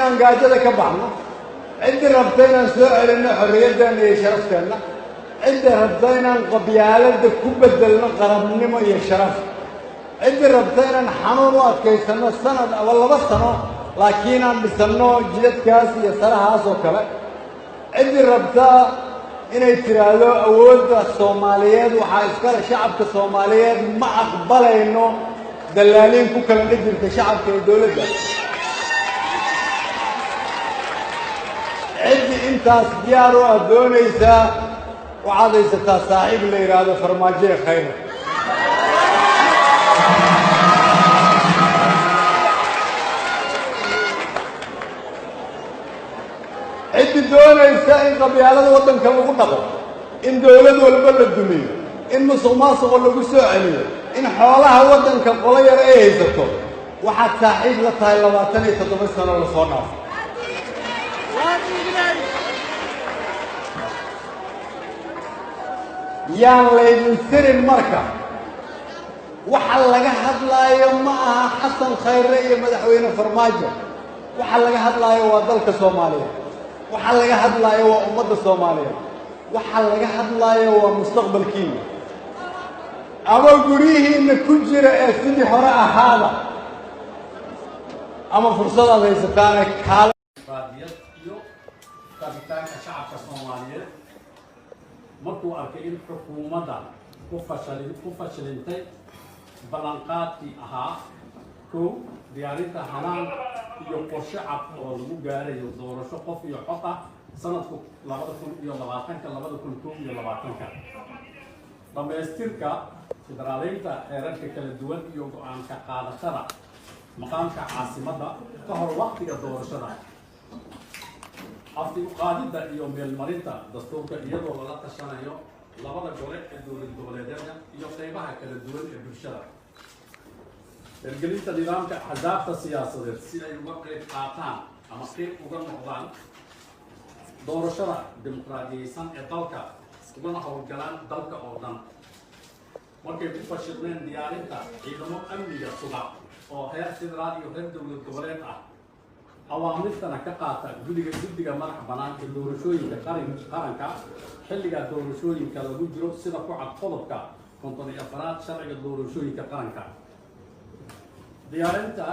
inaan gaajada ka baxno, ciddii rabta inaan soo celinno xorriyaddeena iyo sharafteenna, ciddii rabta inaan qabyaaladda ku beddelno qarabnimo iyo sharaf, ciddii rabta inaan xanuun u adkaysanno sanad ama 2 sano laakiin aan dhisanno jidadkaas iyo sarahaas oo kale, ciddii rabta inay tiraahdo awoodda Soomaaliyeed waxaa iskale shacabka Soomaaliyeed ma aqbalayno dalaaliin ku kala dhigirta shacabka iyo dowladda. ciddii intaas diyaar u ah doonaysaa waxaad haysataa saaxiib la yidhaahdo farmaajo khayr. ciddii doonaysa in qabyaalada waddanka lagu dhaqo, in dowlad walba la dumiyo, in musuqmaasuqa lagu soo celiyo, in xoolaha waddanka qolo yar ay haysato, waxaad saaxiib la tahay 27 sano la soo dhaafo. yaan laydin sirin marka waxa laga hadlaayo ma aha xasan khayre iyo madaxweyne farmaajo, waxa laga hadlaayo waa dalka Soomaaliya, waxa laga hadlaayo waa ummadda Soomaaliya, waxa laga hadlaayo waa mustaqbalkiina ama gurihiina ku jira ee sidii hore ahaada ama fursad aad haysataan raadiyad iyo qabitaanka shacabka Soomaaliyeed markuu arkay in xukuumadda ku fashilintay ballanqaadkii ahaa kow diyaarinta hanaan iyo qorshe cad oo lagu gaarayo doorasho qof iyo cod ah sanadku 2020-2021 dhamaystirka federaaleynta heerarka kala duwan iyo go'aanka qaadashada maqaamka caasimadda ka hor waqtiga doorashada afti u qaadidda iyo meelmarinta dastuurka iyadoo lala tashanayo labada gole ee dowlad goboleedyada iyo qaybaha kala duwan ee bulshada hirgelinta nidaamka axsaabta siyaasadeed si ay uga qayb qaataan ama qayb uga noqdaan doorashada dimuqraadiyeysan ee dalka ugana howlgalaan dalka oo dhan markay ku fashilmeen diyaarinta ciidamo amniga suga oo heer federaal iyo heer dowlad goboleed ah awaamirtana ka qaata guddiga madax bannaan ee doorashooyinka qaranka xilliga doorashooyinka lagu jiro sida ku cad qodobka 54 sharciga doorashooyinka qaranka diyaarinta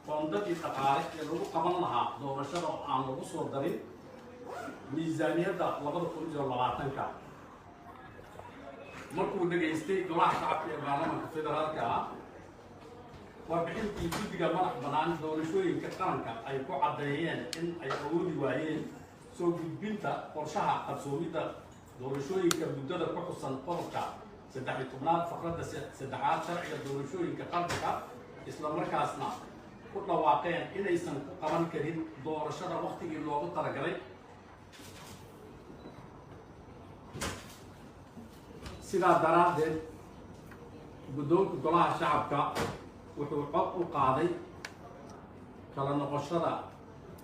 qoondadii dhaqaale ee lagu qaban lahaa doorashada oo aan lagu soo darin miisaaniyadda 2020 markuu dhageystay golaha shacabka ee baarlamaanka federaalka ah warbixintii guddiga madax bannaan doorashooyinka qaranka ay ku caddeeyeen in ay awoodi waayeen soo gudbinta qorshaha qabsoomidda doorashooyinka muddada ku xusan qodobka 13 faqradda 3 sharciga doorashooyinka qaranka isla markaasna ku dhawaaqeen inaysan ku qaban karin doorashada waqtigii loogu talagalay sidaa daraaddeed guddoonka golaha shacabka wuxuu cod u qaaday kala noqoshada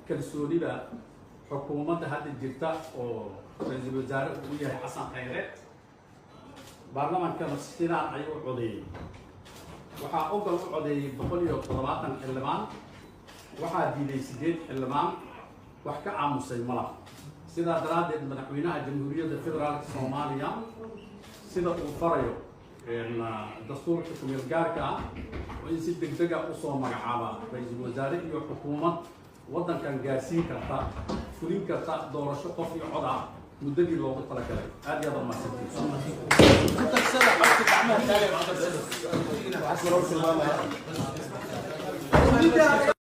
kalsoonida xukuumadda hadda jirta oo ra'iisul wasaare uu yahay xasan khayre baarlamaanka sidaan ayuu codeeyay waxaa ogol u codeeyay 170 xildhibaan waxaa diiday 8 xildhibaan wax ka aamusay malaha sidaa daraaddeed madaxweynaha jamhuuriyadda federaalka Soomaaliya sida uu farayo dastuurka kumeel gaarka ah in si degdeg ah u soo magacaaba ra'iisul wasaare iyo xukuumad waddankan gaarsiin karta fulin karta doorasho qof iyo cod ah muddadii loogu talagalay aad iyo aad u mahadsantihiin